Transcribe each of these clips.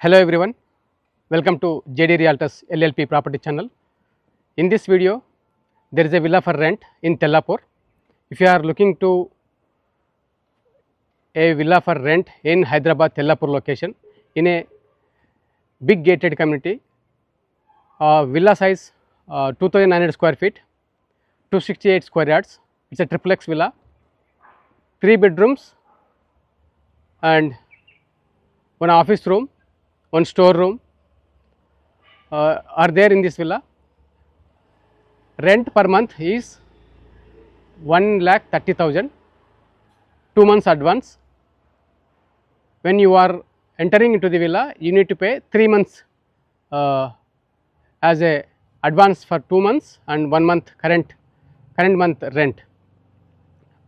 Hello everyone, welcome to JD Realtors LLP property channel. In this video, there is a villa for rent in Tellapur. If you are looking to a villa for rent in Hyderabad Tellapur location in a big gated community, villa size 2900 square feet, 268 square yards. It's a triplex villa, 3 bedrooms and one office room, one store room are there in this villa. Rent per month is 1,30,000, 2 months advance. When you are entering into the villa, you need to pay 3 months as a advance for 2 months and 1 month current month rent.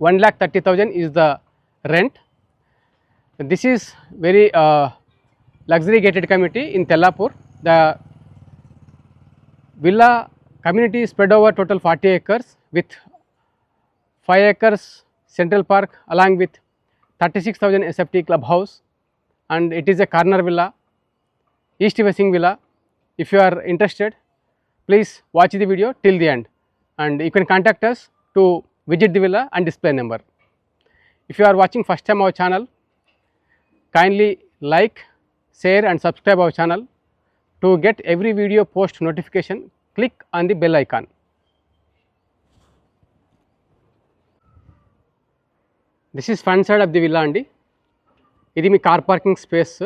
1,30,000 is the rent. This is very luxury gated community in Tellapur. The villa community is spread over total 40 acres with 5 acres central park along with 36,000 SFT clubhouse, and it is a corner villa, east facing villa. If you are interested, please watch the video till the end and you can contact us to visit the villa and display number. If you are watching first time our channel, kindly like, share and subscribe our channel. To get every video post notification, click on the bell icon. This is front side of the villa andi. Idi మీ car parking space.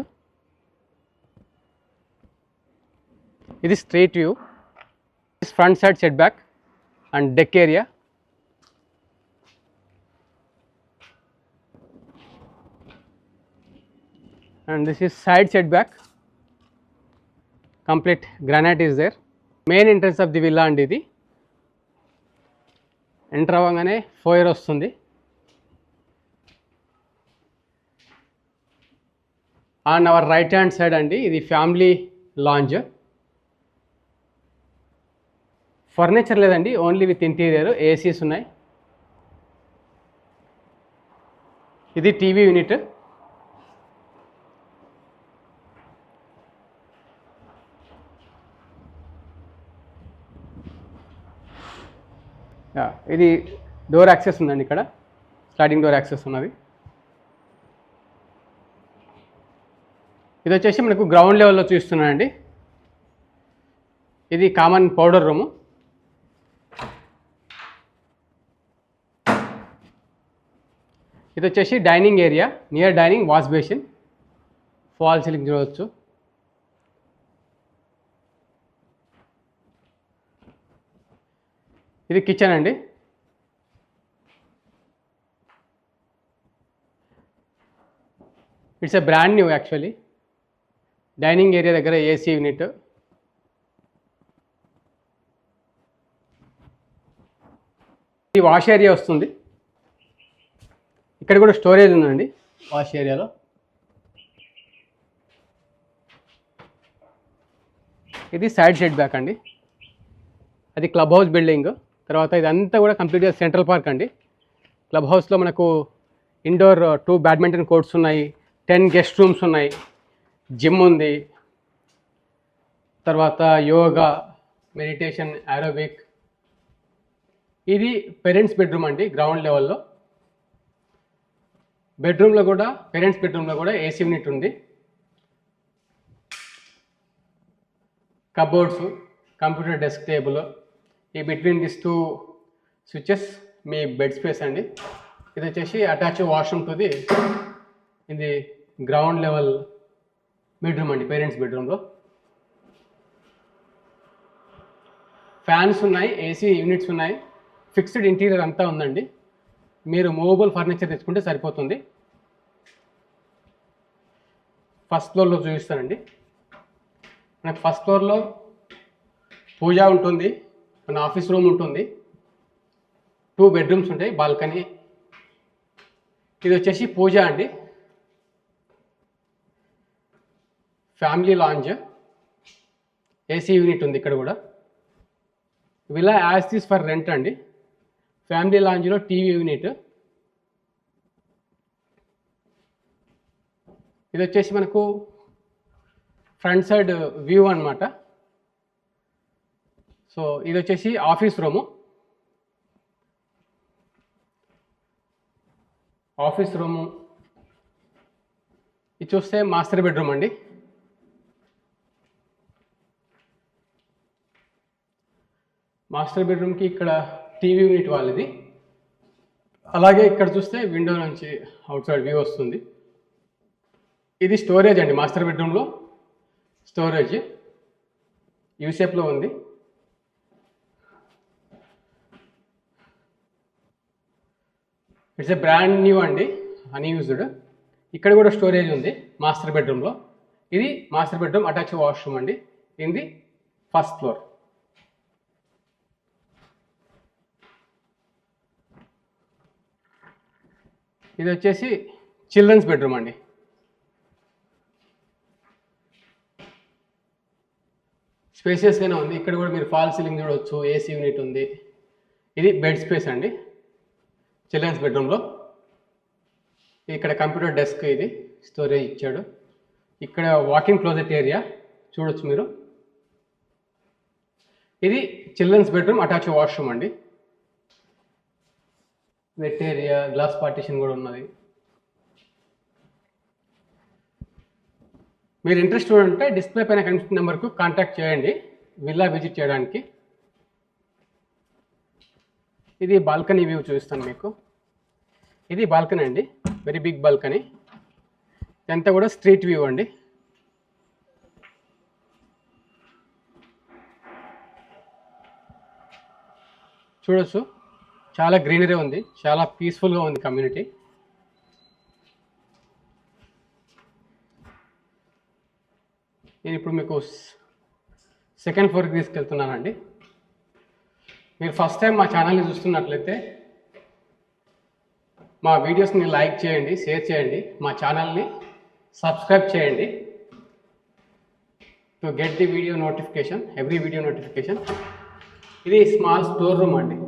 ఇది straight view. This front side setback and deck area. And this is side setback. Complete granite is there. Main entrance of the villa and ఇది. Enter అవ్వగానే ఫోయర్ వస్తుంది. On our right hand side అండి ఇది family lounge. Furniture లేదండి, only with interior. ACs ఉన్నాయి. ఇది TV unit. ఇది door access ఉందండి, ఇక్కడ స్లైడింగ్ డోర్ యాక్సెస్ ఉన్నది. ఇది వచ్చేసి మనకు గ్రౌండ్ లెవెల్లో చూస్తున్నానండి. ఇది కామన్ పౌడర్ రూము. ఇది వచ్చేసి dining area, near dining wash basin, fall ceiling చూడవచ్చు. ఇది కిచెన్ అండి. It's a brand new actually. Dining area దగ్గర ఏసీ యూనిట్. ఇది వాష్ ఏరియా వస్తుంది. ఇక్కడ కూడా స్టోరేజ్ ఉందండి వాష్ ఏరియాలో. ఇది సైడ్ షెడ్ బ్యాక్ అండి. అది క్లబ్ హౌస్ బిల్డింగ్. తర్వాత ఇదంతా కూడా కంప్లీట్గా సెంట్రల్ పార్క్ అండి. క్లబ్ హౌస్లో మనకు ఇండోర్ 2 బ్యాడ్మింటన్ కోర్ట్స్ ఉన్నాయి, 10 గెస్ట్ రూమ్స్ ఉన్నాయి, జిమ్ ఉంది, తర్వాత యోగా, మెడిటేషన్, ఏరోబిక్. ఇది పేరెంట్స్ బెడ్రూమ్ అండి గ్రౌండ్ లెవెల్లో. బెడ్రూమ్లో కూడా పేరెంట్స్ బెడ్రూమ్లో కూడా ఏసీ యూనిట్ ఉంది. Cupboards, computer desk table. ఈ బిట్వీన్ దిస్ 2 స్విచెస్ మీ బెడ్ స్పేస్ అండి. ఇది వచ్చేసి అటాచ్ వాష్రూమ్ టు ది ఇది గ్రౌండ్ లెవెల్ బెడ్రూమ్ అండి, పేరెంట్స్ బెడ్రూమ్లో. ఫ్యాన్స్ ఉన్నాయి, ఏసీ యూనిట్స్ ఉన్నాయి, ఫిక్స్డ్ ఇంటీరియర్ అంతా ఉందండి. మీరు మూవబుల్ ఫర్నిచర్ తెచ్చుకుంటే సరిపోతుంది. ఫస్ట్ ఫ్లోర్లో చూపిస్తానండి. మనకు ఫస్ట్ ఫ్లోర్లో పూజ ఉంటుంది, మన ఆఫీస్ రూమ్ ఉంటుంది, 2 బెడ్రూమ్స్ ఉంటాయి, బాల్కనీ. ఇది వచ్చేసి పూజ అండి. ఫ్యామిలీ లాంజ్, ఏసీ యూనిట్ ఉంది ఇక్కడ కూడా. Villa as is for rent అండి. ఫ్యామిలీ లాంజ్లో టీవీ యూనిట్. ఇది వచ్చేసి మనకు ఫ్రంట్ సైడ్ వ్యూ అనమాట. సో ఇది వచ్చేసి ఆఫీస్ రూము. ఇది చూస్తే మాస్టర్ బెడ్రూమ్ అండి. మాస్టర్ బెడ్రూమ్కి ఇక్కడ టీవీ యూనిట్ వాళ్ళది. అలాగే ఇక్కడ చూస్తే విండో నుంచి అవుట్ సైడ్ వ్యూ వస్తుంది. ఇది స్టోరేజ్ అండి. మాస్టర్ బెడ్రూమ్లో స్టోరేజ్ యూ షేప్లో ఉంది. ఇట్స్ ఏ బ్రాండ్ న్యూ అండి, అన్యూజ్డ్. ఇక్కడ కూడా స్టోరేజ్ ఉంది మాస్టర్ బెడ్రూమ్లో. ఇది మాస్టర్ బెడ్రూమ్ అటాచ్ వాష్రూమ్ అండి. ఇది ఫస్ట్ ఫ్లోర్. ఇది వచ్చేసి చిల్డ్రన్స్ బెడ్రూమ్ అండి. స్పేసియస్గానే ఉంది. ఇక్కడ కూడా మీరు ఫాల్ సీలింగ్ చూడవచ్చు, ఏసీ యూనిట్ ఉంది. ఇది బెడ్ స్పేస్ అండి చిల్డ్రన్స్ బెడ్రూమ్లో. ఇక్కడ కంప్యూటర్ డెస్క్, ఇది స్టోరేజ్ ఇచ్చాడు. ఇక్కడ వాకింగ్ క్లోజెట్ ఏరియా చూడొచ్చు మీరు. ఇది చిల్డ్రన్స్ బెడ్రూమ్ అటాచ్ వాష్రూమ్ అండి. వెట్ ఏరియా, గ్లాస్ పార్టీషన్ కూడా ఉన్నది. మీరు ఇంట్రెస్ట్ ఉంటే డిస్ప్లే పైన కనిపిస్తున్న నెంబర్కు కాంటాక్ట్ చేయండి విల్లా విజిట్ చేయడానికి. ఇది బాల్కనీ వ్యూ చూపిస్తాను మీకు. ఇది బాల్కనీ అండి, వెరీ బిగ్ బాల్కనీ. ఇదంతా కూడా స్ట్రీట్ వ్యూ అండి. చూడొచ్చు, చాలా గ్రీనరీ ఉంది, చాలా పీస్ఫుల్గా ఉంది కమ్యూనిటీ. నేను ఇప్పుడు మీకు సెకండ్ ఫ్లోర్కి తీసుకెళ్తున్నానండి. మీరు ఫస్ట్ టైం మా ఛానల్ని చూస్తున్నట్లయితే మా వీడియోస్ని లైక్ చేయండి, షేర్ చేయండి, మా ఛానల్ని సబ్స్క్రైబ్ చేయండి to get the video notification, every video notification. ఇది స్మాల్ స్టోర్ రూమ్ అండి.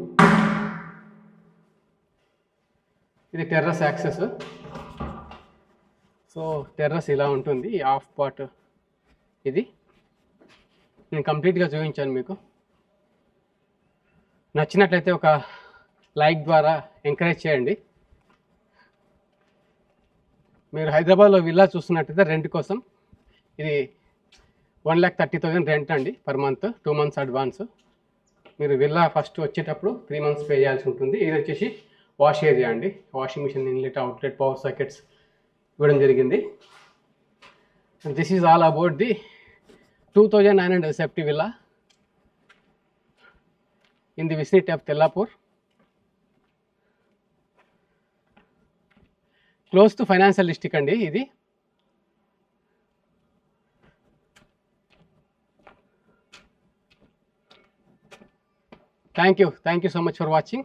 ఇది టెర్రస్ యాక్సెస్. సో టెర్రస్ ఇలా ఉంటుంది. ఈ హాఫ్ పార్ట్ ఇది నేను కంప్లీట్గా చూపించాను మీకు. నచ్చినట్లయితే ఒక లైక్ ద్వారా ఎంకరేజ్ చేయండి. మీరు హైదరాబాద్లో విల్లా చూస్తున్నట్టయితే రెంట్ కోసం ఇది 1,30,000 రెంట్ అండి పర్ మంత్, 2 months అడ్వాన్స్. మీరు విల్లా ఫస్ట్ వచ్చేటప్పుడు 3 months పే చేయాల్సి ఉంటుంది. ఇది వచ్చేసి వాష్ ఏరియా అండి. Washing machine, inlet, outlet, power sockets ఇవ్వడం జరిగింది. This is all about the 2,900 SFT villa in the vicinity of Tellapur, close to financial district andi idi. Thank you so much for watching.